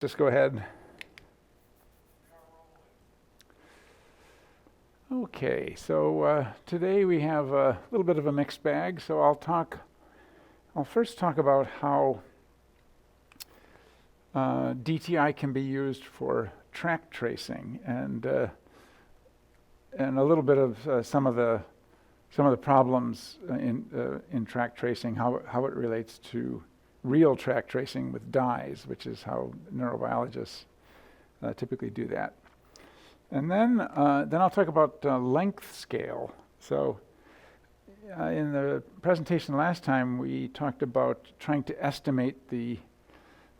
Just go ahead. Okay, so today we have a little bit of a mixed bag. So I'll first talk about how DTI can be used for tract tracing and a little bit of some of the problems in tract tracing, how it relates to real tract tracing with dyes, which is how neurobiologists typically do that. And then I'll talk about length scale. So in the presentation last time, we talked about trying to estimate the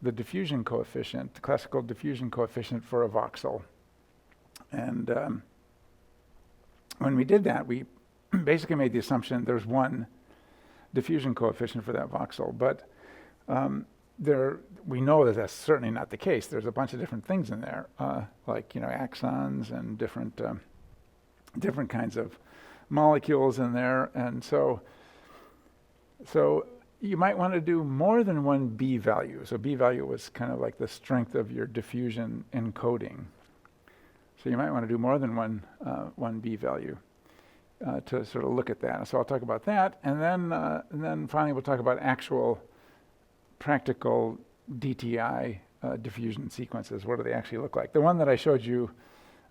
diffusion coefficient, the classical diffusion coefficient for a voxel. And when we did that, we basically made the assumption there's one diffusion coefficient for that voxel, but we know that that's certainly not the case. There's a bunch of different things in there, like axons and different kinds of molecules in there, and so you might want to do more than one B value. So B value was kind of like the strength of your diffusion encoding. So you might want to do more than one B value to sort of look at that. So I'll talk about that, and then finally we'll talk about actual practical DTI diffusion sequences. What do they actually look like? The one that I showed you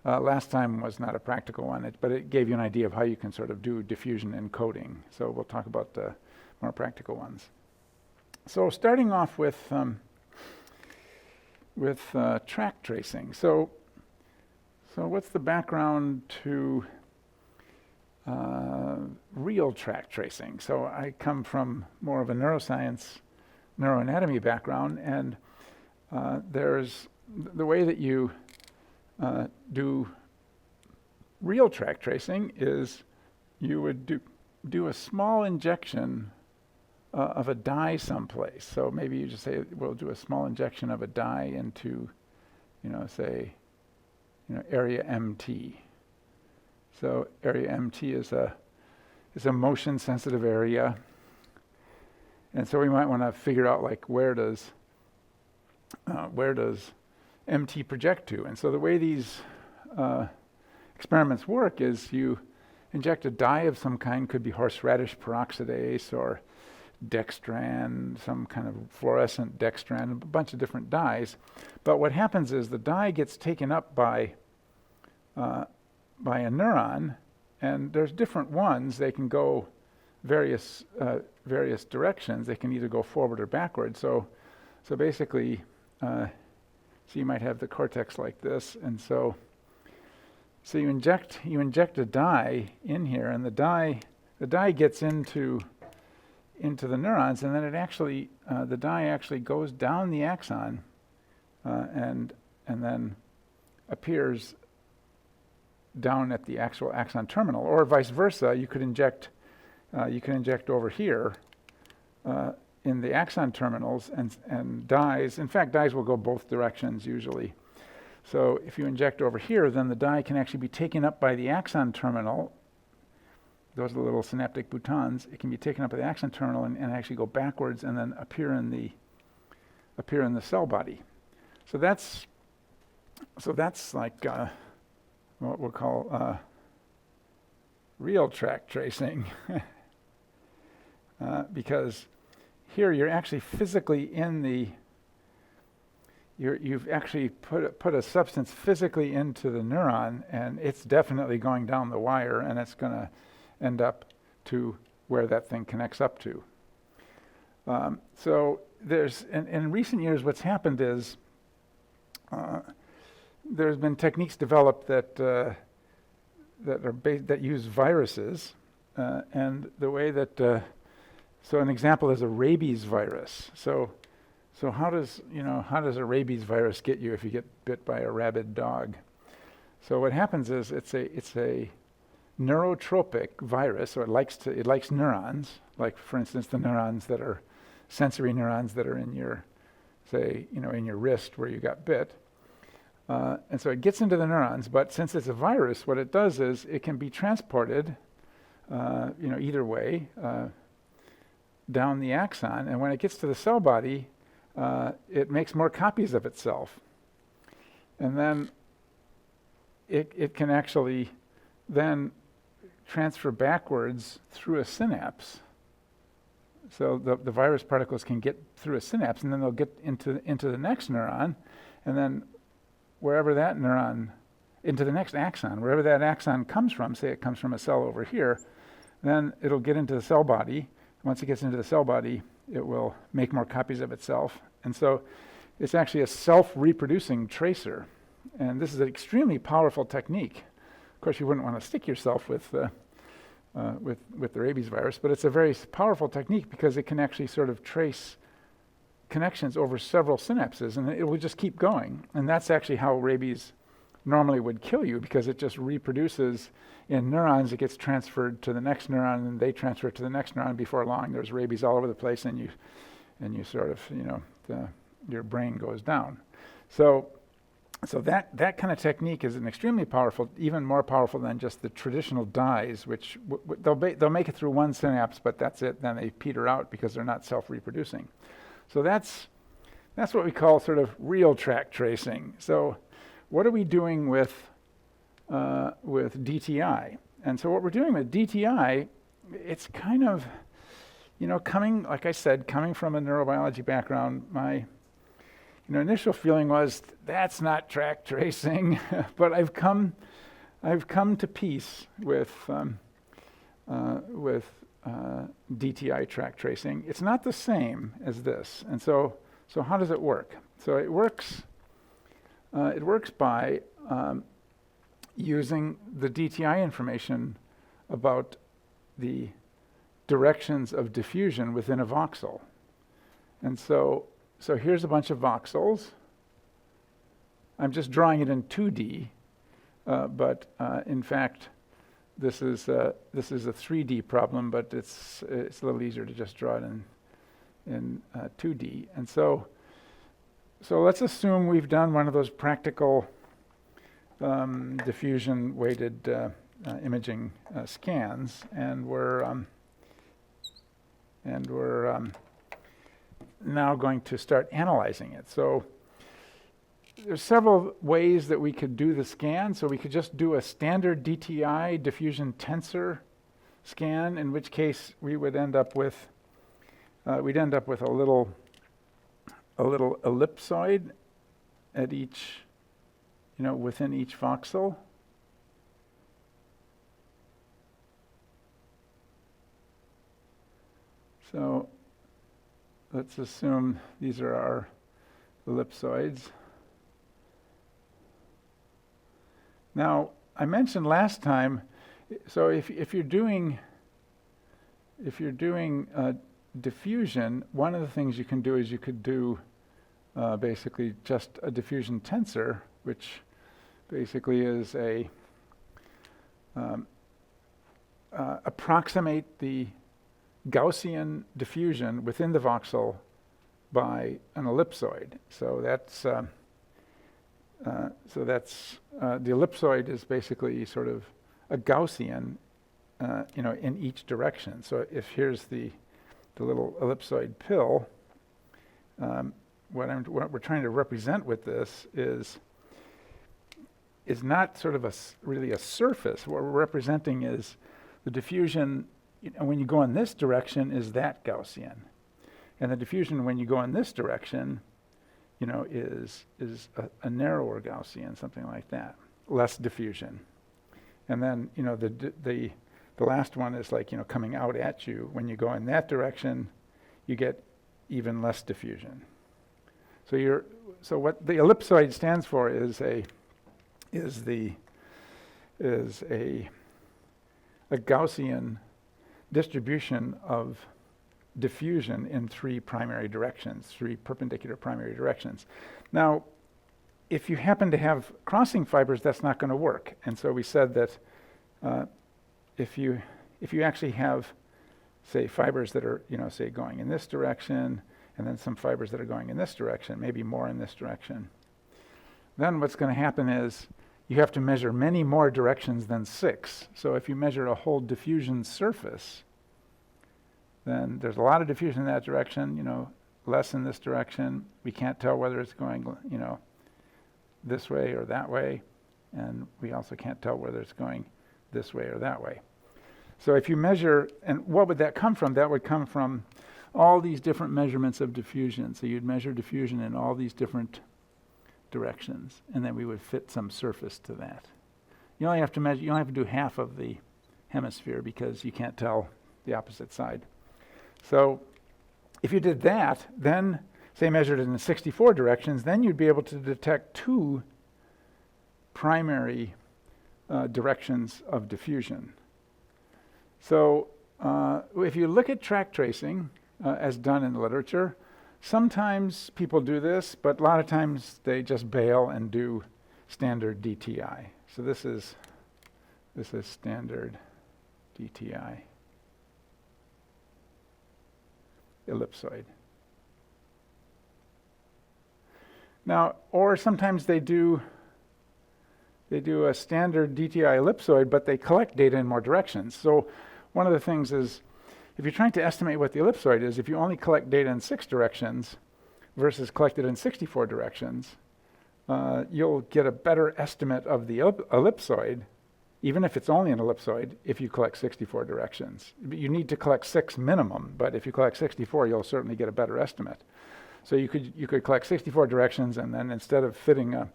last time was not a practical one, but it gave you an idea of how you can sort of do diffusion encoding. So we'll talk about the more practical ones. So starting off with tract tracing. So what's the background to real tract tracing? So I come from more of a neuroanatomy background, and there's the way that you do real tract tracing is you would do a small injection of a dye someplace. So maybe you just say, we'll do a small injection of a dye into, say, area MT. So area MT is a motion sensitive area. And so we might want to figure out, like, where does MT project to? And so the way these experiments work is you inject a dye of some kind, could be horseradish peroxidase or dextran, some kind of fluorescent dextran, a bunch of different dyes. But what happens is the dye gets taken up by a neuron, and there's different ones. They can go various directions. They can either go forward or backward. So basically, so you might have the cortex like this, and so you inject a dye in here, and the dye gets into the neurons, and then it actually the dye actually goes down the axon, and then appears down at the actual axon terminal, or vice versa. You can inject over here in the axon terminals, and dyes. In fact, dyes will go both directions usually. So if you inject over here, then the dye can actually be taken up by the axon terminal. Those are the little synaptic boutons. It can be taken up by the axon terminal and actually go backwards and then appear in the cell body. So that's like what we'll call real tract tracing. Because here you're actually physically you've actually put a substance physically into the neuron, and it's definitely going down the wire, and it's going to end up to where that thing connects up to. So there's in recent years, what's happened is there's been techniques developed that use viruses, and the way that so an example is a rabies virus. So how does a rabies virus get you if you get bit by a rabid dog? So what happens is it's a neurotropic virus, so it likes neurons, like for instance the neurons that are sensory neurons that are in your, say, in your wrist where you got bit. And so it gets into the neurons, but since it's a virus, what it does is it can be transported, either way, down the axon, and when it gets to the cell body, it makes more copies of itself. And then it can actually then transfer backwards through a synapse. So the virus particles can get through a synapse, and then they'll get into the next neuron, and then wherever that neuron, into the next axon, wherever that axon comes from, say it comes from a cell over here, then it'll get into the cell body. Once it gets into the cell body, it will make more copies of itself. And so it's actually a self-reproducing tracer. And this is an extremely powerful technique. Of course, you wouldn't want to stick yourself with the rabies virus, but it's a very powerful technique because it can actually sort of trace connections over several synapses, and it will just keep going. And that's actually how rabies normally would kill you, because it just reproduces in neurons. It gets transferred to the next neuron, and they transfer it to the next neuron. Before long, there's rabies all over the place, and you sort of, your brain goes down. So that kind of technique is an extremely powerful, even more powerful than just the traditional dyes, which they'll make it through one synapse, but that's it. Then they peter out because they're not self-reproducing. So that's what we call sort of real tract tracing. So what are we doing with DTI? And so what we're doing with DTI, it's kind of, coming, like I said, coming from a neurobiology background, my initial feeling was that's not tract tracing, but I've come to peace with DTI tract tracing. It's not the same as this, and so how does it work? So it works by using the DTI information about the directions of diffusion within a voxel, and so here's a bunch of voxels. I'm just drawing it in 2D, but in fact, this is a 3D problem, but it's a little easier to just draw it in 2D. And so let's assume we've done one of those practical diffusion weighted imaging scans, and we're now going to start analyzing it. So there's several ways that we could do the scan. So we could just do a standard DTI diffusion tensor scan, in which case we would end up with a little ellipsoid at each, within each voxel. So let's assume these are our ellipsoids. Now, I mentioned last time, so if you're doing diffusion, one of the things you can do is you could do basically just a diffusion tensor, which basically is approximate the Gaussian diffusion within the voxel by an ellipsoid. So that's the ellipsoid is basically sort of a Gaussian, in each direction. So if here's the little ellipsoid pill, what we're trying to represent with this is not sort of really a surface. What we're representing is the diffusion. When you go in this direction is that Gaussian, and the diffusion when you go in this direction, is a narrower Gaussian, something like that, less diffusion. And then the last one is like coming out at you. When you go in that direction, you get even less diffusion. So what the ellipsoid stands for is a Gaussian distribution of diffusion in three perpendicular primary directions. Now, if you happen to have crossing fibers, that's not going to work. And so we said that if you actually have, say, fibers that are, say, going in this direction, and then some fibers that are going in this direction, maybe more in this direction, then what's going to happen is you have to measure many more directions than 6. So if you measure a whole diffusion surface, then there's a lot of diffusion in that direction, less in this direction. We can't tell whether it's going, this way or that way. And we also can't tell whether it's going this way or that way. So if you measure, and what would that come from? That would come from all these different measurements of diffusion. So you'd measure diffusion in all these different directions, and then we would fit some surface to that. You only have to measure, you only have to do half of the hemisphere because you can't tell the opposite side. So if you did that, then say measured it in 64 directions, then you'd be able to detect two primary directions of diffusion. So if you look at tract tracing as done in the literature, sometimes people do this, but a lot of times they just bail and do standard DTI. So this is standard DTI ellipsoid. Now, or sometimes they do a standard DTI ellipsoid, but they collect data in more directions. So one of the things is, if you're trying to estimate what the ellipsoid is, if you only collect data in 6 directions versus collected in 64 directions, you'll get a better estimate of the ellipsoid, even if it's only an ellipsoid, if you collect 64 directions. You need to collect 6 minimum, but if you collect 64, you'll certainly get a better estimate. So you could collect 64 directions, and then instead of fitting a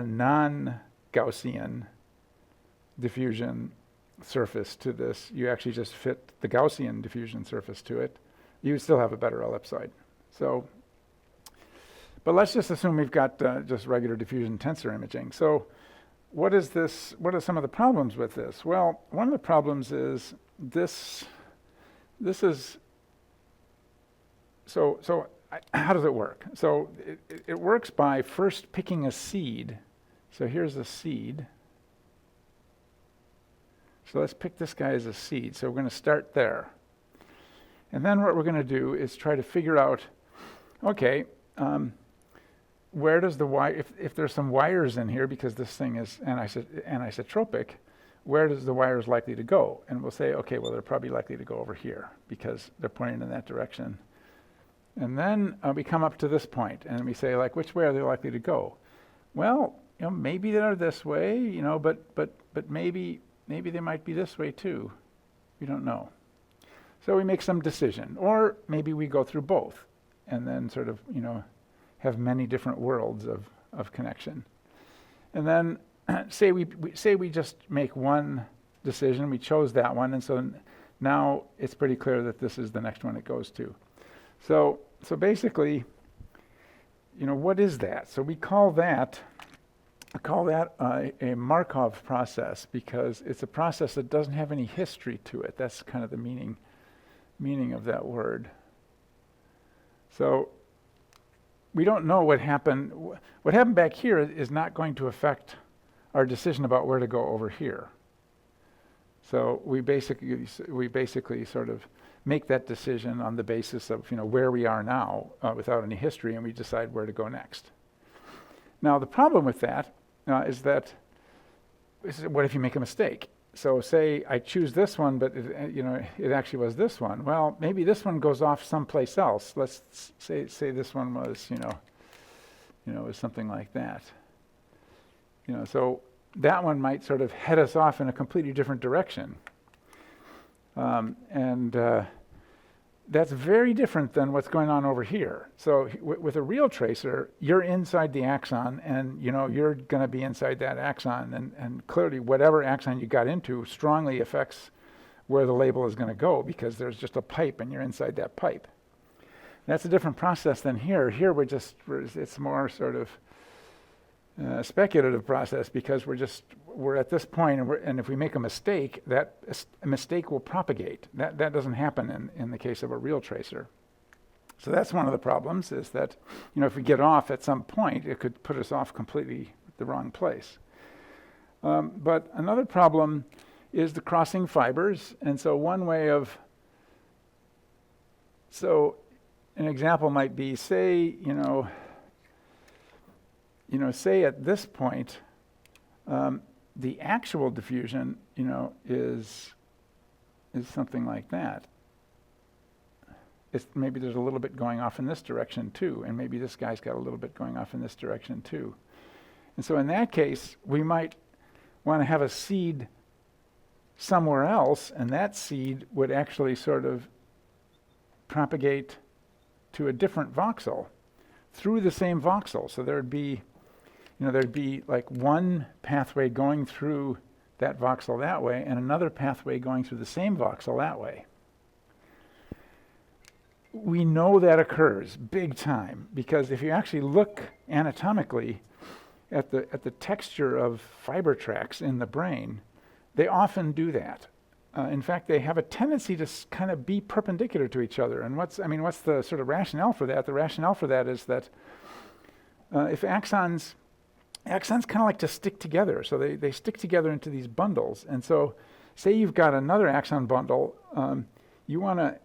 non-Gaussian diffusion surface to this, you actually just fit the Gaussian diffusion surface to it. You still have a better ellipsoid. So, but let's just assume we've got just regular diffusion tensor imaging. So what is this? What are some of the problems with this? Well, one of the problems is this is, how does it work? So it works by first picking a seed. So here's a seed. So let's pick this guy as a seed. So we're going to start there. And then what we're going to do is try to figure out, okay, where does the wire, if there's some wires in here, because this thing is anisotropic, where does the wires likely to go? And we'll say, okay, well, they're probably likely to go over here because they're pointing in that direction. And then we come up to this point and we say, like, which way are they likely to go? Well, maybe they're this way, but maybe they might be this way too. We don't know. So we make some decision, or maybe we go through both and then sort of, have many different worlds of connection. And then say we just make one decision, we chose that one, and so now it's pretty clear that this is the next one it goes to. So basically, what is that? So we call that a Markov process, because it's a process that doesn't have any history to it. That's kind of the meaning of that word. So we don't know what happened. What happened back here is not going to affect our decision about where to go over here. So we basically sort of make that decision on the basis of where we are now without any history, and we decide where to go next. Now the problem with that is what if you make a mistake? So say I choose this one, but it actually was this one. Well, maybe this one goes off someplace else. Let's say this one was was something like that. So that one might sort of head us off in a completely different direction. That's very different than what's going on over here. So with a real tracer, you're inside the axon, and you're going to be inside that axon, and clearly whatever axon you got into strongly affects where the label is going to go, because there's just a pipe and you're inside that pipe. That's a different process than here. Here it's more sort of speculative process, because we're at this point, and if we make a mistake, that a mistake will propagate. That doesn't happen in the case of a real tracer. So that's one of the problems, is that if we get off at some point, it could put us off completely the wrong place. But another problem is the crossing fibers, and so one way of an example might be, say at this point, the actual diffusion, is something like that. maybe there's a little bit going off in this direction too, and maybe this guy's got a little bit going off in this direction too. And so in that case, we might want to have a seed somewhere else, and that seed would actually sort of propagate to a different voxel through the same voxel. So there'd be like one pathway going through that voxel that way and another pathway going through the same voxel that way. We know that occurs big time, because if you actually look anatomically at the texture of fiber tracts in the brain, they often do that. In fact, they have a tendency to kind of be perpendicular to each other. And what's the sort of rationale for that? The rationale for that is that if axons kind of like to stick together, so they stick together into these bundles. And so, say you've got another axon bundle, you want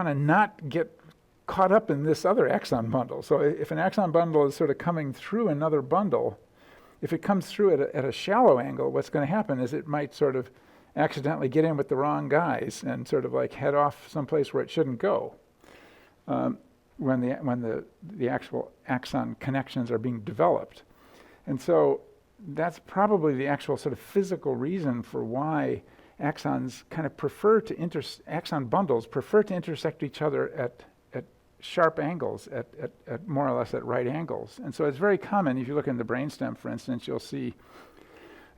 to not get caught up in this other axon bundle. So if an axon bundle is sort of coming through another bundle, if it comes through at a shallow angle, what's going to happen is it might sort of accidentally get in with the wrong guys and sort of like head off someplace where it shouldn't go when the actual axon connections are being developed. And so that's probably the actual sort of physical reason for why axons kind of axon bundles prefer to intersect each other at sharp angles, at more or less at right angles. And so it's very common, if you look in the brainstem, for instance, you'll see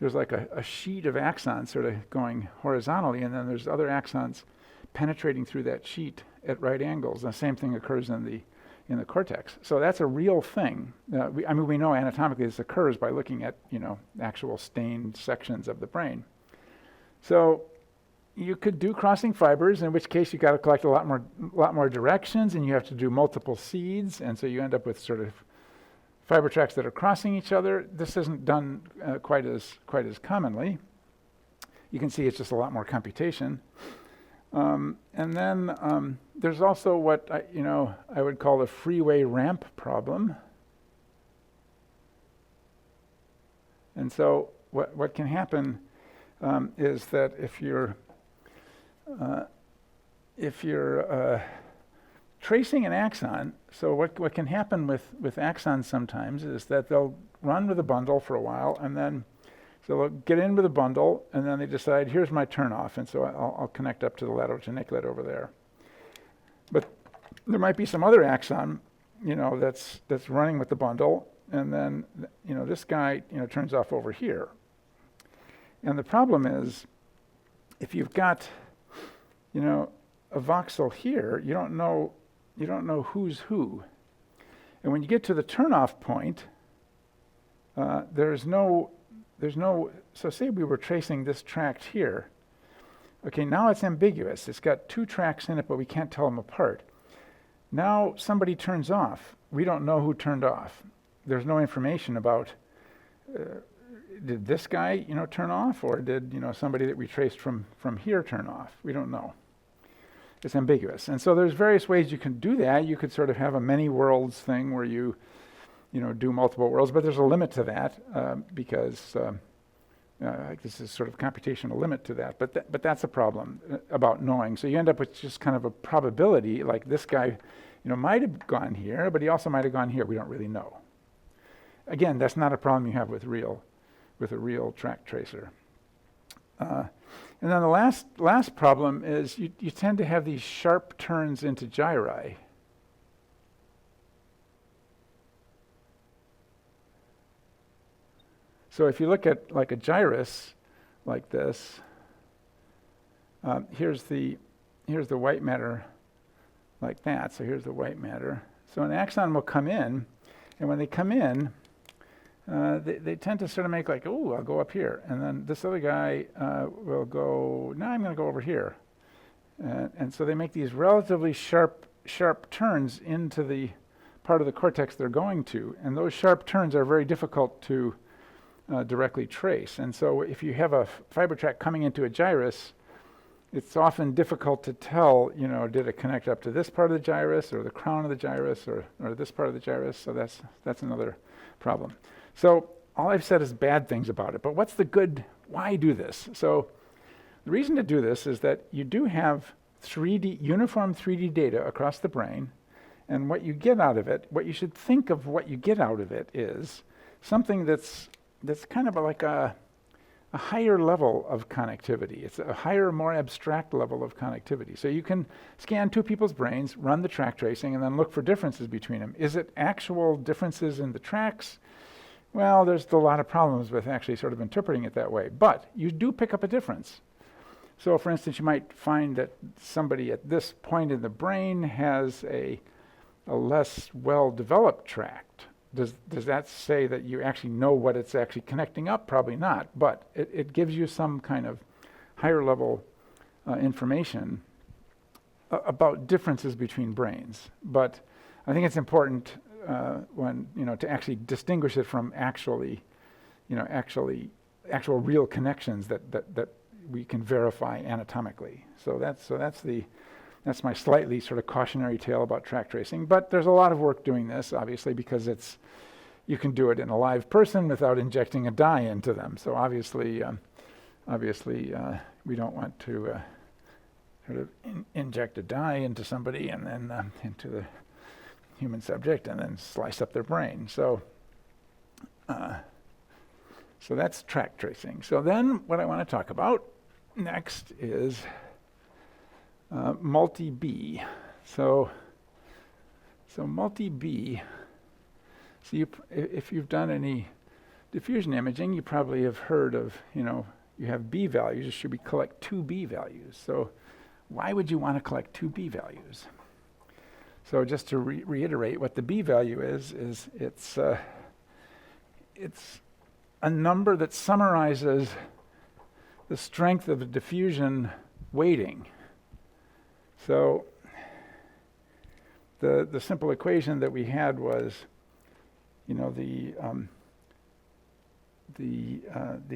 there's like a sheet of axons sort of going horizontally, and then there's other axons penetrating through that sheet at right angles. The same thing occurs in the cortex. So that's a real thing. We know anatomically this occurs by looking at, actual stained sections of the brain. So you could do crossing fibers, in which case you got to collect a lot more directions, and you have to do multiple seeds, and so you end up with sort of fiber tracts that are crossing each other. This isn't done quite as commonly. You can see it's just a lot more computation. And then there's also what I would call the freeway ramp problem. And so what can happen is that if you're tracing an axon, so what can happen with axons sometimes is that they'll run with a bundle for a while, and then so they'll get in with a bundle, and then they decide, here's my turnoff, and so I'll connect up to the lateral geniculate over there. But there might be some other axon, that's running with the bundle, and then this guy turns off over here. And the problem is, if you've got a voxel here, you don't know who's who. And when you get to the turnoff point, there's no, so say we were tracing this tract here. Okay, now it's ambiguous. It's got two tracts in it, but we can't tell them apart. Now somebody turns off. We don't know who turned off. There's no information about, did this guy, turn off, or did, somebody that we traced from here turn off? We don't know. It's ambiguous. And so there's various ways you can do that. You could sort of have a many worlds thing where you do multiple worlds, but there's a limit to that because this is sort of computational limit to that. But that's a problem about knowing. So you end up with just kind of a probability, like this guy, might have gone here, but he also might have gone here. We don't really know. Again, that's not a problem you have with a real tract tracer. And then the last problem is you tend to have these sharp turns into gyri. So if you look at like a gyrus like this, here's the white matter like that. So here's the white matter. So an axon will come in, and when they come in, they tend to sort of make like, oh, I'll go up here. And then this other guy will go, no, I'm going to go over here. And so they make these relatively sharp turns into the part of the cortex they're going to. And those sharp turns are very difficult to directly trace. And so if you have a fiber tract coming into a gyrus, it's often difficult to tell, did it connect up to this part of the gyrus or the crown of the gyrus or this part of the gyrus? So that's another problem. So all I've said is bad things about it, but what's the good, why do this? So the reason to do this is that you do have uniform 3D data across the brain, and what you get out of it, what you should think of what you get out of it is something that's kind of like a higher level of connectivity. It's a higher, more abstract level of connectivity. So you can scan two people's brains, run the tract tracing, and then look for differences between them. Is it actual differences in the tracts? Well, there's a lot of problems with actually sort of interpreting it that way, but you do pick up a difference. So for instance, you might find that somebody at this point in the brain has a less well-developed tract. Does that say that you actually know what it's actually connecting up? Probably not, but it gives you some kind of higher level information about differences between brains. But I think it's important when, to actually distinguish it from actual real connections that we can verify anatomically. So that's my slightly sort of cautionary tale about tract tracing. But there's a lot of work doing this, obviously, because you can do it in a live person without injecting a dye into them. So obviously, we don't want to sort of inject a dye into somebody and then into the human subject and then slice up their brain. So that's tract tracing. So then what I want to talk about next is multi-B. So multi-B, if you've done any diffusion imaging, you probably have heard of, you have B values, you should collect two B values. So why would you want to collect two B values? So just to reiterate what the B value is it's a number that summarizes the strength of a diffusion weighting. So the simple equation that we had was, the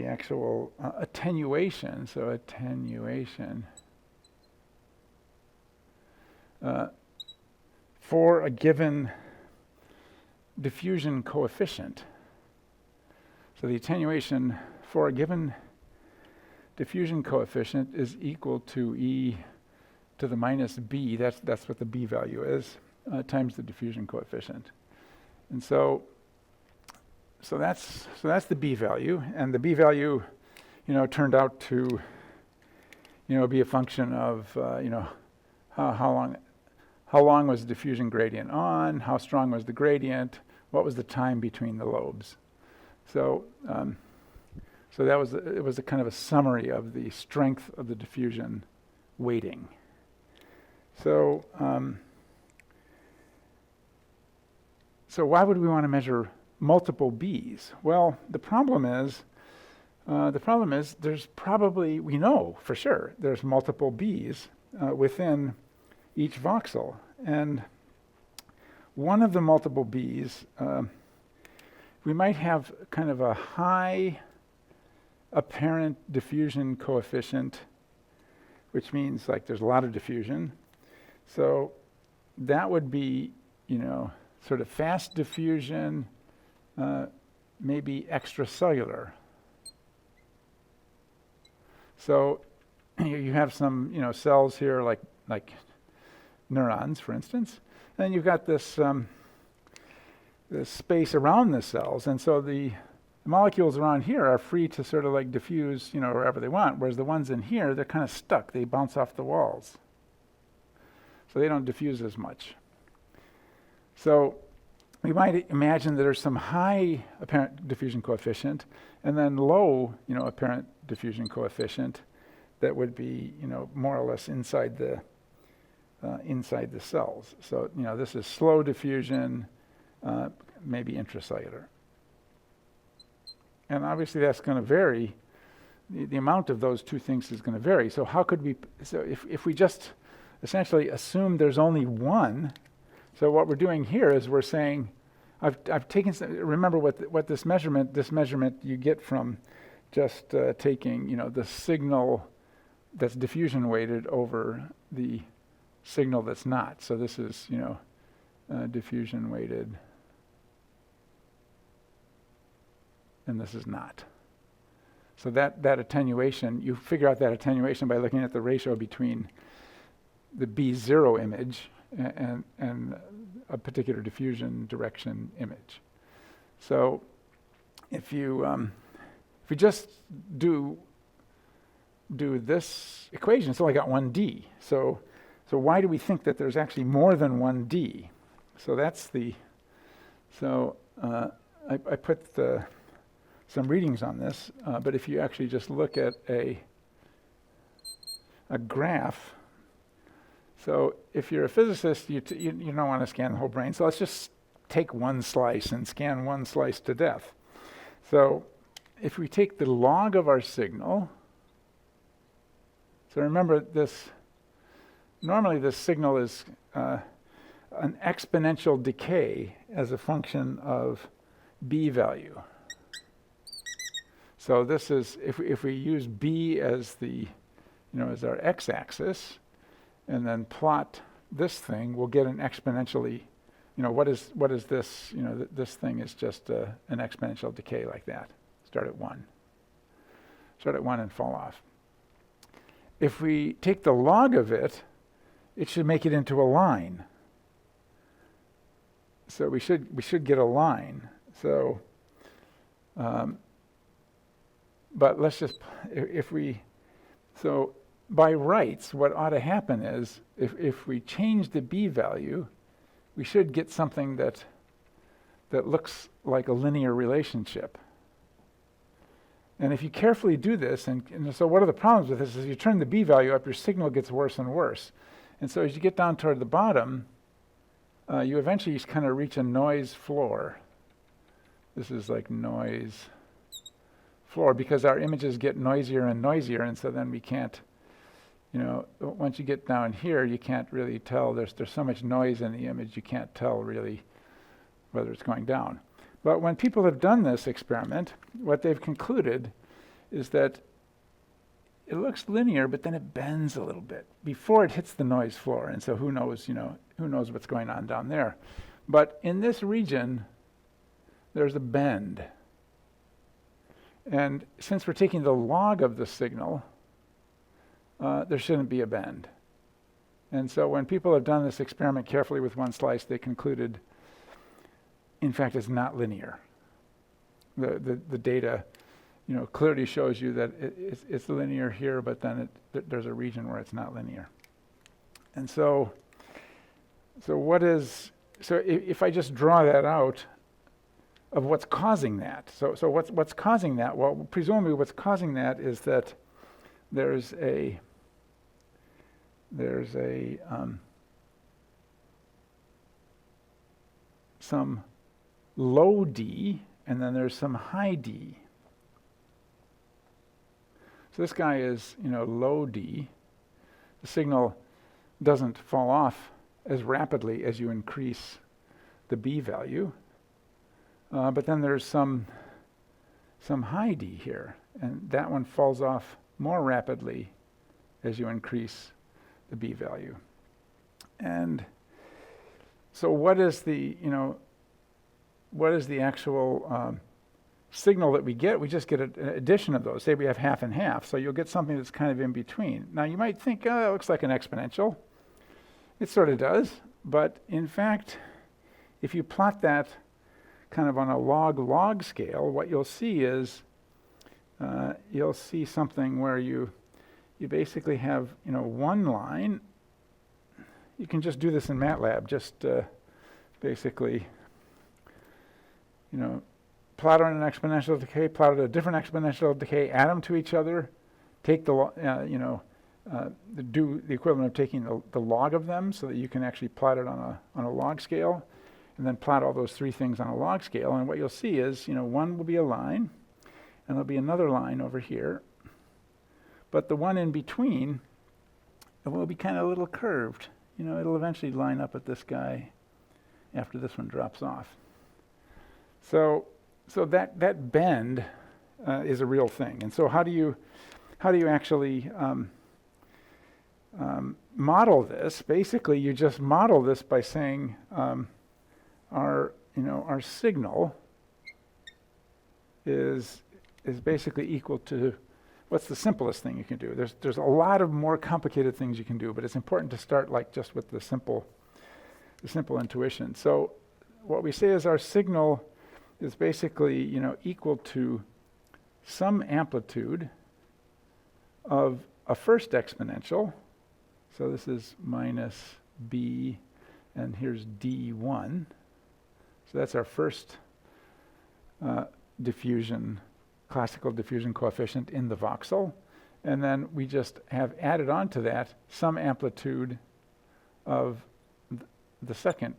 actual attenuation. So attenuation for a given diffusion coefficient. So the attenuation for a given diffusion coefficient is equal to E to the minus B, that's what the B value is, times the diffusion coefficient. And so that's the B value, and the B value, turned out to, be a function of, how long was the diffusion gradient on, how strong was the gradient, what was the time between the lobes. So it was a kind of a summary of the strength of the diffusion weighting. So why would we want to measure multiple B's? Well, the problem is there's probably, we know for sure, there's multiple B's within each voxel. And one of the multiple B's, we might have kind of a high apparent diffusion coefficient, which means like there's a lot of diffusion. So that would be, sort of fast diffusion, maybe extracellular. So you have some, cells here like neurons, for instance, and then you've got this space around the cells, and so the molecules around here are free to sort of like diffuse, wherever they want, whereas the ones in here, they're kind of stuck. They bounce off the walls. So they don't diffuse as much. So we might imagine that there's some high apparent diffusion coefficient and then low, apparent diffusion coefficient that would be, more or less inside the cells. So, this is slow diffusion, maybe intracellular. And obviously that's going to vary. The amount of those two things is going to vary. So how could we, if we just essentially assume there's only one, so what we're doing here is we're saying, I've taken, remember what this measurement you get from just taking, the signal that's diffusion weighted over the signal that's not. So this is, diffusion weighted, and this is not. So that attenuation, you figure out that attenuation by looking at the ratio between the B0 image and a particular diffusion direction image. So if you just do this equation, it's only got one D. So why do we think that there's actually more than one D? So that's the, I put some readings on this, but if you actually just look at a graph, so if you're a physicist, you don't want to scan the whole brain, so let's just take one slice and scan one slice to death. So if we take the log of our signal, so remember this, normally this signal is an exponential decay as a function of B value. So this is, if we use B as the, as our x-axis, and then plot this thing, we'll get an exponentially, what is this? This thing is just an exponential decay like that. Start at 1. Start at 1 and fall off. If we take the log of it, it should make it into a line. So we should get a line. So, but let's just, so by rights, what ought to happen is, if we change the B value, we should get something that looks like a linear relationship. And if you carefully do this, and so one of the problems with this is you turn the B value up, your signal gets worse and worse. And so as you get down toward the bottom, you eventually kind of reach a noise floor. This is like noise floor, because our images get noisier and noisier, and so then we can't, once you get down here, you can't really tell. There's so much noise in the image, you can't tell really whether it's going down. But when people have done this experiment, what they've concluded is that it looks linear, but then it bends a little bit before it hits the noise floor. And so who knows what's going on down there. But in this region, there's a bend. And since we're taking the log of the signal, there shouldn't be a bend. And so when people have done this experiment carefully with one slice, they concluded, in fact, it's not linear. The data, clearly shows you that it's linear here, but then there's a region where it's not linear. And so if I just draw that out of what's causing that. So what's causing that? Well, presumably what's causing that is that there's some low D, and then there's some high D. So this guy is, low D. The signal doesn't fall off as rapidly as you increase the B value. But then there's some high D here, and that one falls off more rapidly as you increase the B value. And so what is the actual signal that we get? We just get an addition of those. Say we have half and half, so you'll get something that's kind of in between. Now you might think, oh, it looks like an exponential. It sort of does, but in fact, if you plot that kind of on a log-log scale, what you'll see is you'll see something where you basically have one line. You can just do this in MATLAB. Just basically plot on an exponential decay, plot at a different exponential decay, add them to each other, take do the equivalent of taking the log of them, so that you can actually plot it on a log scale, and then plot all those three things on a log scale. And what you'll see is, one will be a line, and there'll be another line over here, but the one in between, it will be kind of a little curved. It'll eventually line up at this guy after this one drops off. So that bend is a real thing. And so how do you actually model this? Basically, you just model this by saying our signal is basically equal to, what's the simplest thing you can do? There's a lot of more complicated things you can do, but it's important to start like just with the simple intuition. So what we say is our signal is basically, equal to some amplitude of a first exponential. So this is minus b, and here's d1. So that's our first classical diffusion coefficient in the voxel. And then we just have added on to that some amplitude of the second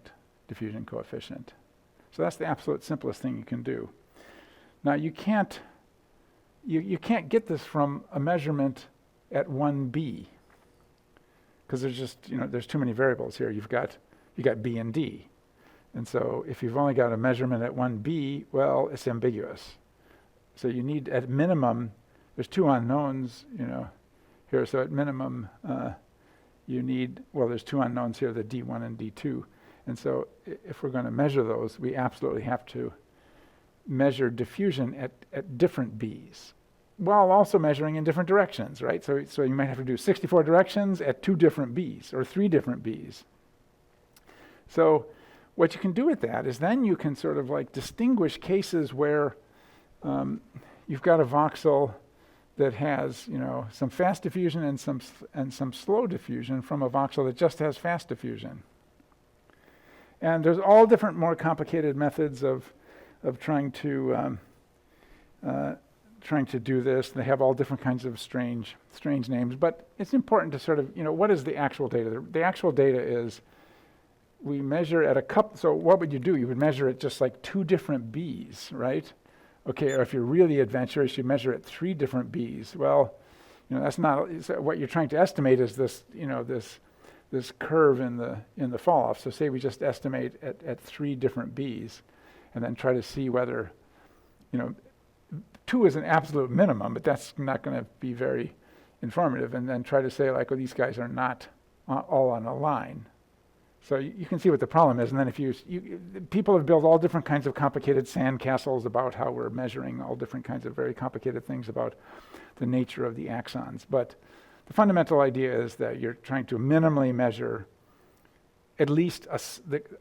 diffusion coefficient. So that's the absolute simplest thing you can do. Now you can't get this from a measurement at 1b, because there's too many variables here. You got b and d. And so if you've only got a measurement at 1b, well, it's ambiguous. So you need, at minimum, there's two unknowns, here. So at minimum, there's two unknowns here, the d1 and d2. And so if we're going to measure those, we absolutely have to measure diffusion at different b's, while also measuring in different directions, right? So you might have to do 64 directions at 2 different b's or 3 different b's. So what you can do with that is then you can sort of like distinguish cases where you've got a voxel that has, some fast diffusion and some slow diffusion from a voxel that just has fast diffusion. And there's all different more complicated methods of trying to do this. They have all different kinds of strange names, but it's important to sort of, what is the actual data? The actual data is we measure at a couple. So what would you do? You would measure at just like 2 different b's, right? Okay, or if you're really adventurous, you measure at 3 different b's. Well, that's not what you're trying to estimate is this, this curve in the fall off. So say we just estimate at 3 different b's, and then try to see whether, 2 is an absolute minimum, but that's not going to be very informative. And then try to say like, these guys are not all on a line. So you can see what the problem is. And then people have built all different kinds of complicated sandcastles about how we're measuring all different kinds of very complicated things about the nature of the axons. But the fundamental idea is that you're trying to minimally measure at least a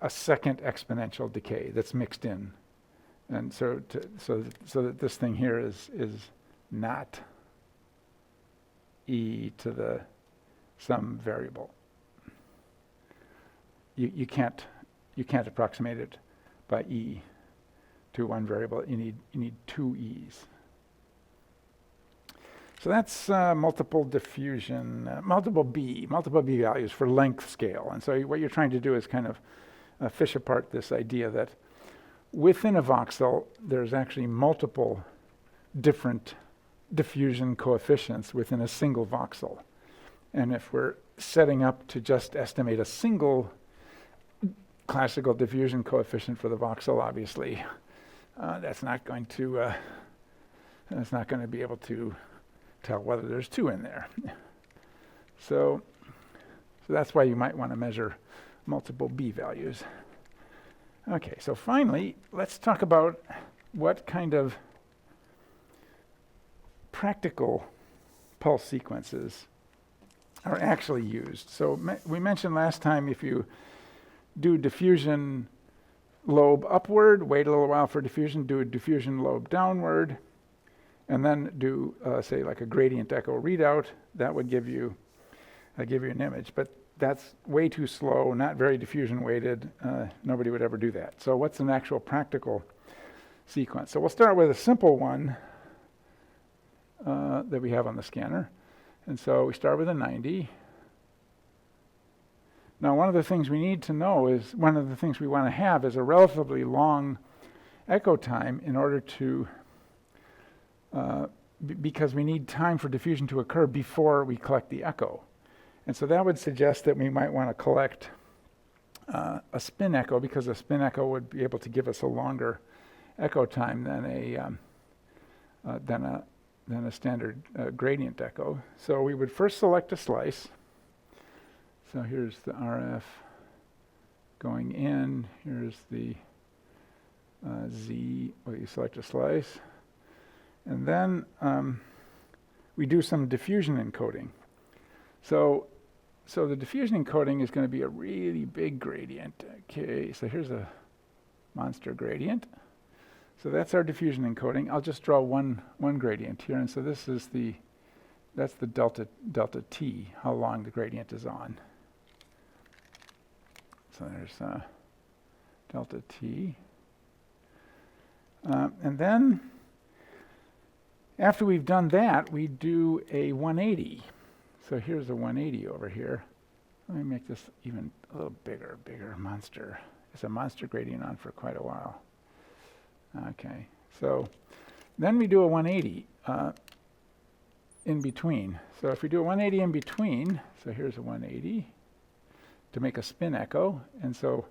second exponential decay that's mixed in. And so that this thing here is not e to the some variable. You can't approximate it by e to one variable. You need 2 e's. So that's multiple diffusion, multiple b values for length scale. And so what you're trying to do is kind of fish apart this idea that within a voxel, there's actually multiple different diffusion coefficients within a single voxel. And if we're setting up to just estimate a single classical diffusion coefficient for the voxel, obviously, that's not going to be able to tell whether there's 2 in there. So that's why you might want to measure multiple b values. Okay, so finally, let's talk about what kind of practical pulse sequences are actually used. So we mentioned last time if you do diffusion lobe upward, wait a little while for diffusion, do a diffusion lobe downward, and then do, say, like a gradient echo readout, that would give you an image. But that's way too slow, not very diffusion weighted. Nobody would ever do that. So what's an actual practical sequence? So we'll start with a simple one that we have on the scanner. And so we start with a 90. Now, one of the things we need to know is, one of the things we want to have is a relatively long echo time in order to, because we need time for diffusion to occur before we collect the echo. And so that would suggest that we might want to collect a spin echo, because a spin echo would be able to give us a longer echo time than a standard gradient echo. So we would first select a slice. So here's the RF going in. Here's the Z. Well, you select a slice. And then we do some diffusion encoding. So the diffusion encoding is going to be a really big gradient. Okay, so here's a monster gradient. So that's our diffusion encoding. I'll just draw one gradient here, and so this is that's the delta t, how long the gradient is on. So there's delta t. And then after we've done that, we do a 180. So here's a 180 over here. Let me make this even a little bigger monster. It's a monster gradient on for quite a while. Okay, so then we do a 180 in between. So if we do a 180 in between, so here's a 180 to make a spin echo. And so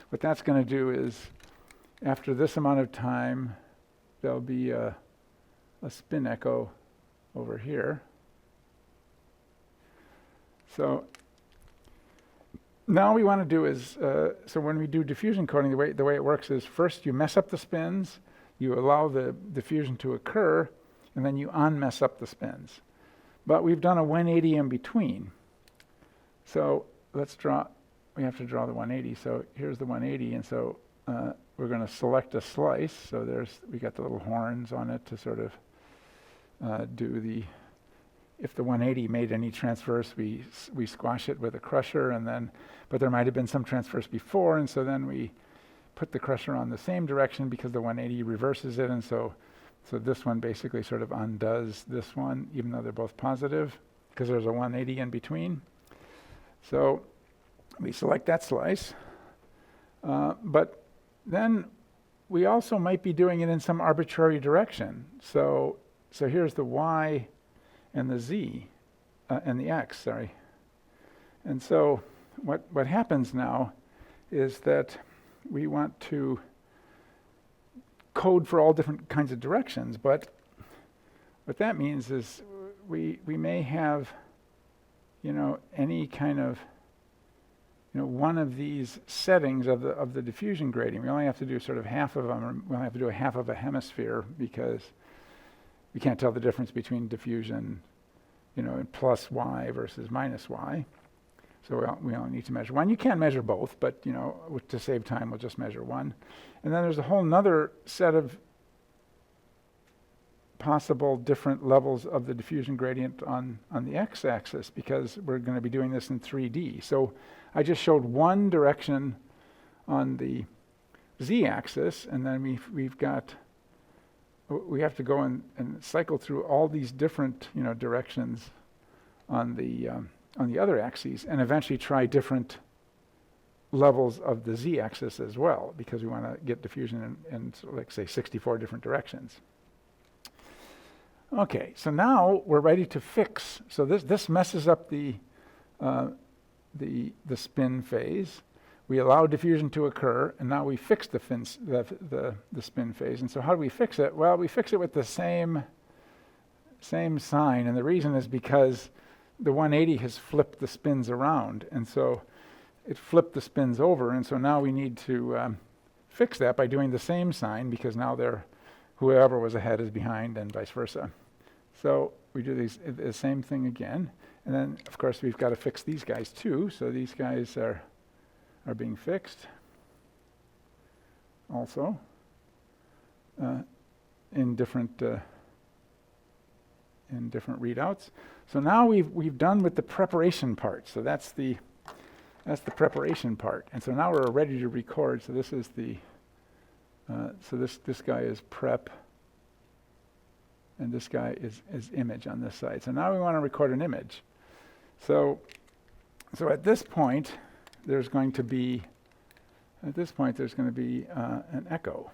what that's going to do is, after this amount of time, there'll be a spin echo over here. So now we want to do is, so when we do diffusion coding, the way it works is, first you mess up the spins, you allow the diffusion to occur, and then you unmess up the spins. But we've done a 180 in between. So we have to draw the 180. So here's the 180, and so we're going to select a slice. So we got the little horns on it to sort of do if the 180 made any transverse, we squash it with a crusher, but there might have been some transverse before, and so then we put the crusher on the same direction because the 180 reverses it, and so this one basically sort of undoes this one, even though they're both positive, because there's a 180 in between. So we select that slice, but then we also might be doing it in some arbitrary direction. So here's the y and the z, and the x, sorry. And so what happens now is that we want to code for all different kinds of directions, but what that means is we may have, any kind of, one of these settings of the diffusion gradient. We only have to do sort of half of them, or we only have to do a half of a hemisphere, because we can't tell the difference between diffusion, plus y versus minus y. So we only need to measure one. You can measure both, but to save time, we'll just measure one. And then there's a whole nother set of possible different levels of the diffusion gradient on the x-axis, because we're going to be doing this in 3D. So I just showed one direction on the z-axis, and then we have to go and cycle through all these different directions on the other axes, and eventually try different levels of the z-axis as well, because we want to get diffusion in like, say, 64 different directions. Okay, so now we're ready to fix. So this messes up the spin phase. We allow diffusion to occur, and now we fix the spin phase. And so how do we fix it? Well, we fix it with the same sign, and the reason is because the 180 has flipped the spins around, and so it flipped the spins over, and so now we need to fix that by doing the same sign, because now whoever was ahead is behind, and vice versa. So we do the same thing again, and then of course we've got to fix these guys too. So these guys are being fixed also in different readouts. So now we've done with the preparation part. So that's the preparation part. And so now we're ready to record. So this is so this guy is prep, and this guy is image on this side. So now we want to record an image. So at this point there's going to be an echo.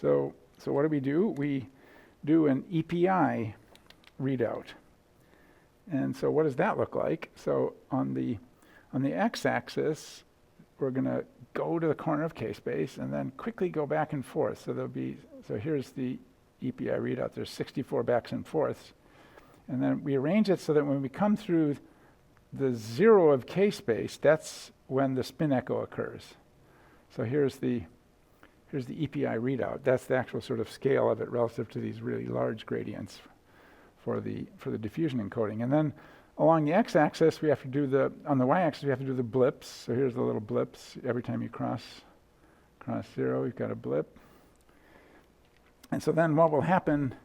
So what do? We do an EPI readout. And so what does that look like? So on the x-axis, we're going to go to the corner of k-space and then quickly go back and forth. So here's the EPI readout. There's 64 backs and forths. And then we arrange it so that when we come through the 0 of k-space, that's when the spin echo occurs. So here's the EPI readout. That's the actual sort of scale of it relative to these really large gradients. for the diffusion encoding. And then along the x-axis, we have to do on the y-axis, we have to do the blips. So here's the little blips. Every time you cross 0, you've got a blip. And so then what will happen,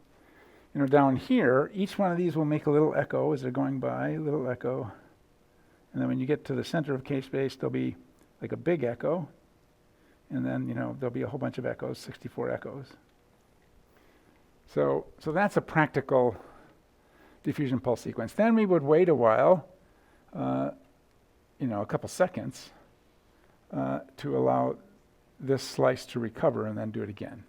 down here, each one of these will make a little echo as they're going by, a little echo. And then when you get to the center of k-space, there'll be like a big echo. And then, there'll be a whole bunch of echoes, 64 echoes. So that's a practical diffusion pulse sequence. Then we would wait a while, a couple seconds, to allow this slice to recover and then do it again.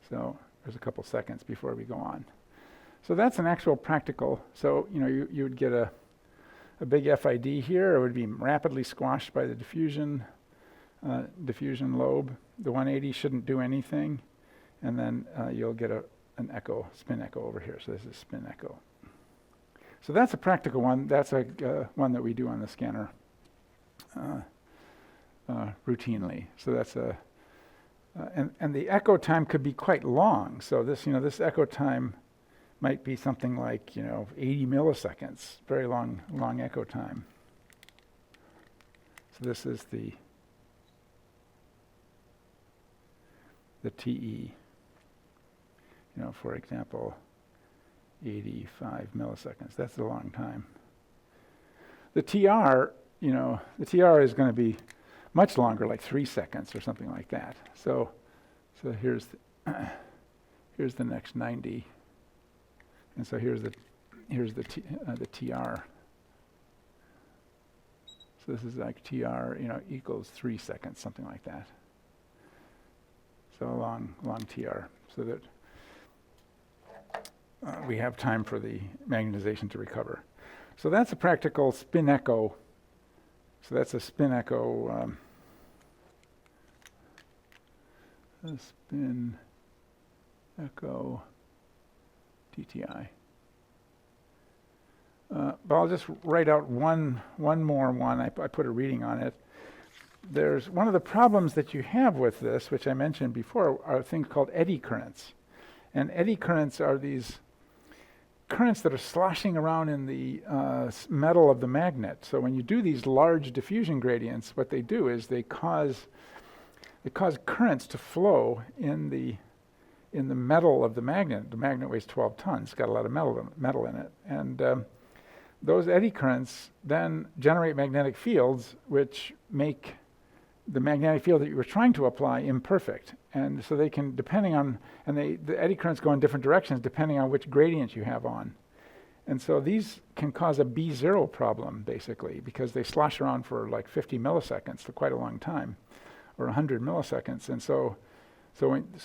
So there's a couple seconds before we go on. So that's an actual practical. So, you would get a big FID here. It would be rapidly squashed by the diffusion lobe. The 180 shouldn't do anything. And then you'll get an echo, spin echo over here. So this is spin echo. So that's a practical one. That's a one that we do on the scanner routinely. So that's and the echo time could be quite long. So this echo time might be something like 80 milliseconds, very long echo time. So this is the TE. For example, 85 milliseconds. That's a long time. The TR, the TR is going to be much longer, like 3 seconds or something like that. So here's the next 90, and so here's the TR. So this is like TR, equals 3 seconds, something like that. So a long TR, so that we have time for the magnetization to recover. So that's a practical spin echo. So that's a spin echo. A spin echo DTI. But I'll just write out one more one. I put a reading on it. There's one of the problems that you have with this, which I mentioned before, are things called eddy currents. And eddy currents are these currents that are sloshing around in the metal of the magnet. So when you do these large diffusion gradients, what they do is they cause currents to flow in the metal of the magnet. The magnet weighs 12 tons. It's got a lot of metal in it. And those eddy currents then generate magnetic fields which make the magnetic field that you were trying to apply imperfect. And so they can, the eddy currents go in different directions depending on which gradient you have on. And so these can cause a B0 problem, basically, because they slosh around for like 50 milliseconds, for quite a long time, or 100 milliseconds. And so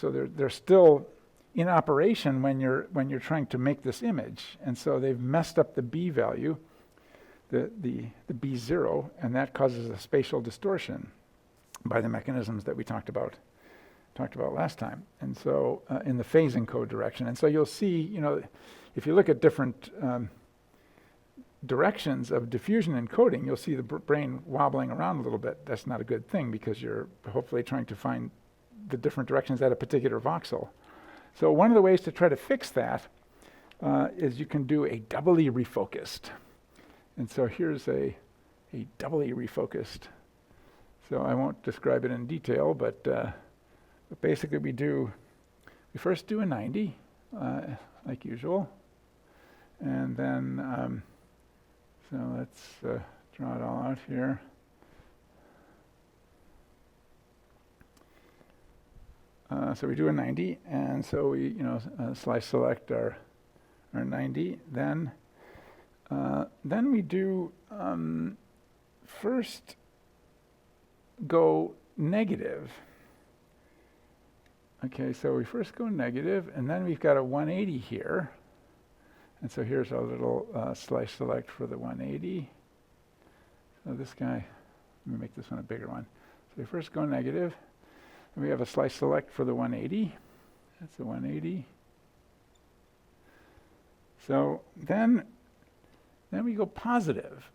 they're still in operation when you're trying to make this image. And so they've messed up the B value, the B0, and that causes a spatial distortion by the mechanisms that we talked about last time. And so in the phase encode direction. And so you'll see, if you look at different directions of diffusion encoding, you'll see the brain wobbling around a little bit. That's not a good thing because you're hopefully trying to find the different directions at a particular voxel. So one of the ways to try to fix that is you can do a doubly refocused. And so here's a doubly refocused. So I won't describe it in detail, but basically we first do a 90, like usual. And then, so let's draw it all out here. So we do a 90, and so we, slice select our 90. Then we do first go negative. Okay, so we first go negative, and then we've got a 180 here. And so here's our little slice select for the 180. So this guy, let me make this one a bigger one. So we first go negative, and we have a slice select for the 180. That's the 180. So then we go positive.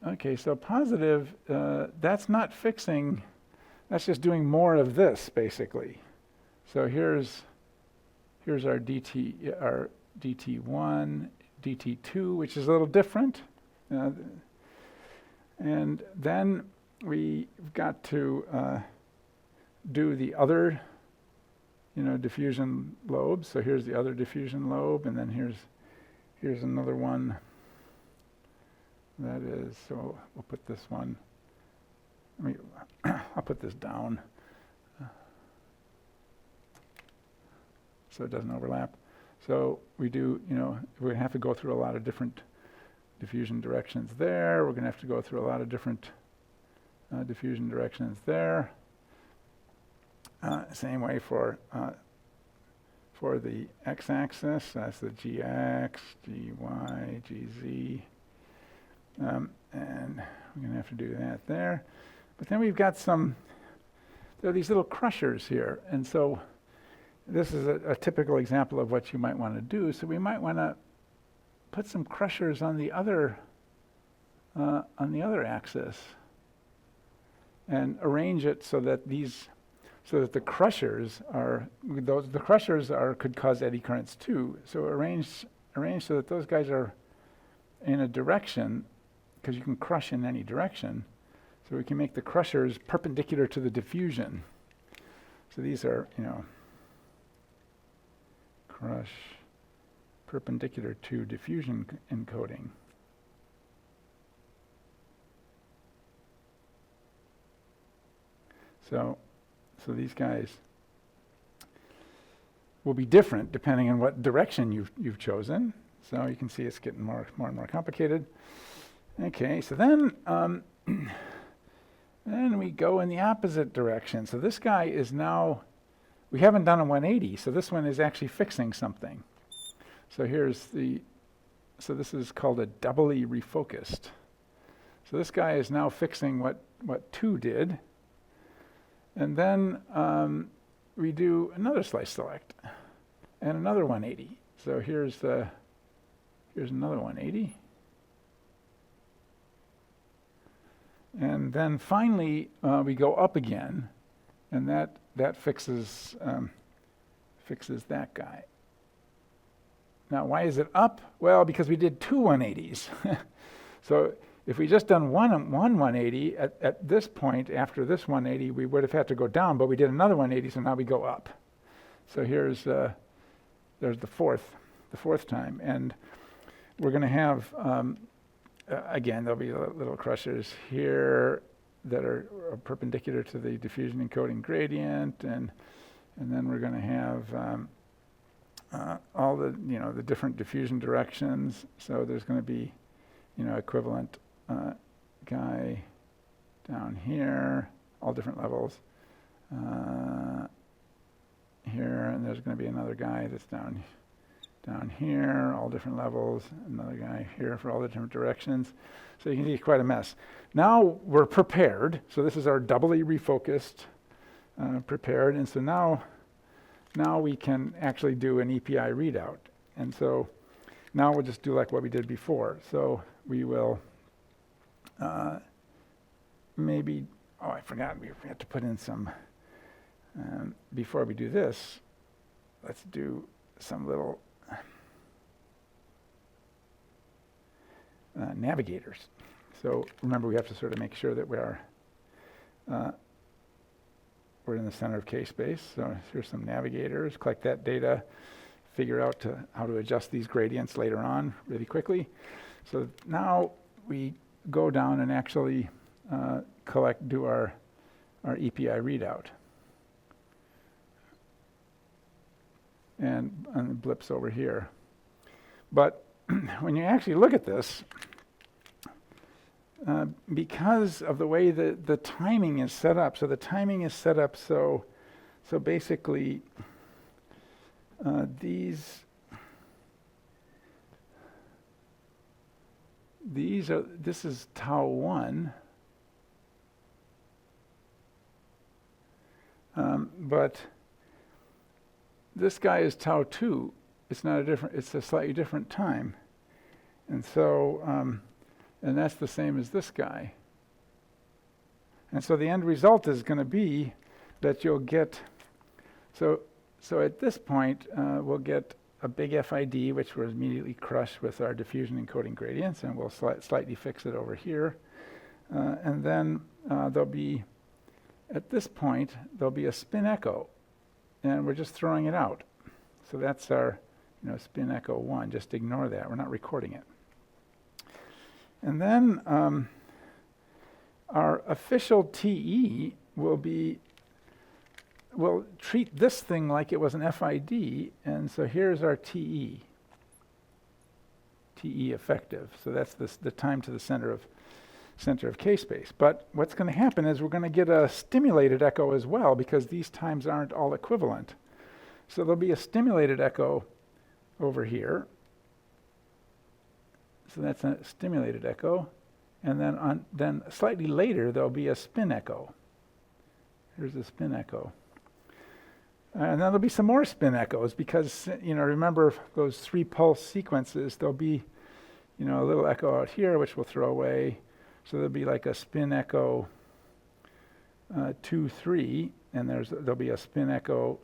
Okay, so positive, that's not fixing, that's just doing more of this, basically. So here's our DT, our dt1, dt2, which is a little different. And then we've got to do the other, diffusion lobes. So here's the other diffusion lobe, and then here's another one. That is, so we'll put this one. I'll put this down so it doesn't overlap. So we do, we have to go through a lot of different diffusion directions there. We're going to have to go through a lot of different diffusion directions there. Same way for the x-axis. That's the gx, gy, gz. And we're going to have to do that there. But then we've got there are these little crushers here. And so this is a typical example of what you might want to do. So we might want to put some crushers on the other axis and arrange it so that the crushers could cause eddy currents too. So arrange so that those guys are in a direction, because you can crush in any direction. So we can make the crushers perpendicular to the diffusion. So these are, crush perpendicular to diffusion encoding. So these guys will be different depending on what direction you've chosen. So you can see it's getting more and more complicated. Okay, so then we go in the opposite direction. So this guy is now, we haven't done a 180, so this one is actually fixing something. So this is called a doubly refocused. So this guy is now fixing what 2 did. And then we do another slice select and another 180. So here's another 180. And then finally we go up again, and that fixes that guy. Now why is it up? Well, because we did 2 180s. So if we just done one 180 at this point, after this 180, we would have had to go down, but we did another 180, so now we go up. So there's the fourth time, and we're going to have again, there'll be little crushers here that are perpendicular to the diffusion encoding gradient, and then we're going to have all the different diffusion directions. So there's going to be equivalent guy down here, all different levels here, and there's going to be another guy that's down here, all different levels, another guy here for all the different directions. So you can see quite a mess. Now we're prepared. So this is our doubly refocused, prepared, and so now we can actually do an EPI readout. And so now we'll just do like what we did before. So we will I forgot, we have to put in some, before we do this, let's do some little navigators. So remember, we have to sort of make sure that we're in the center of K-space. So here's some navigators, collect that data, figure out how to adjust these gradients later on really quickly. So now we go down and actually do our EPI readout. And blips over here. But when you actually look at this, because of the way the timing is set up, so the timing is set up so basically this is tau 1, but this guy is tau 2. It's a slightly different time. And so, and that's the same as this guy. And so the end result is going to be that you'll get, so at this point, we'll get a big FID, which we'll immediately crush with our diffusion encoding gradients, and we'll slightly fix it over here. And then there'll be, at this point, there'll be a spin echo, and we're just throwing it out. So that's our spin echo 1. Just ignore that. We're not recording it. And then our official TE will treat this thing like it was an FID, and so here's our TE effective. So that's the time to the center of K-space. But what's going to happen is we're going to get a stimulated echo as well, because these times aren't all equivalent. So there'll be a stimulated echo over here. So that's a stimulated echo. And then slightly later, there'll be a spin echo. Here's the spin echo. And then there'll be some more spin echoes, because, remember those 3 pulse sequences, there'll be, a little echo out here, which we'll throw away. So there'll be like a spin echo 2, 3, and there'll be a spin echo,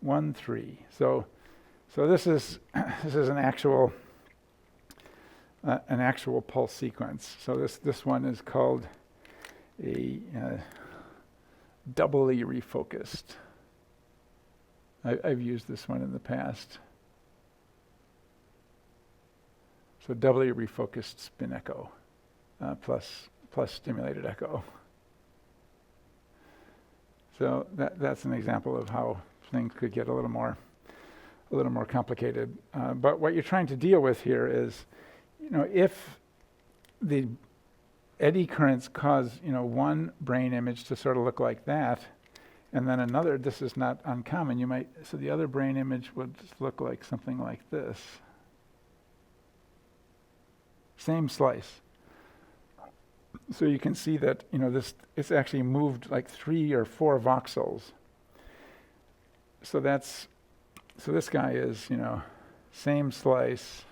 1, 3. So this is an actual pulse sequence. So this one is called a doubly refocused. I've used this one in the past. So doubly refocused spin echo plus stimulated echo. So that's an example of how things could get a little more complicated. But what you're trying to deal with here is, if the eddy currents cause, one brain image to sort of look like that, and then another, this is not uncommon, so the other brain image would look like something like this. Same slice. So you can see that, it's actually moved like 3 or 4 voxels. So this guy is, same slice,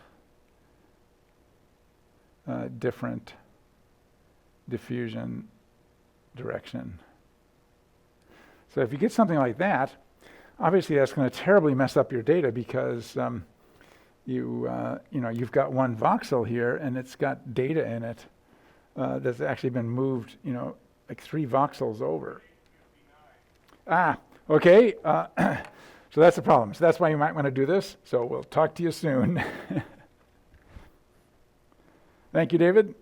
different diffusion direction. So if you get something like that, obviously that's going to terribly mess up your data, because you've got 1 voxel here, and it's got data in it that's actually been moved, like 3 voxels over. Okay. So that's the problem. So that's why you might want to do this. So we'll talk to you soon. Thank you, David.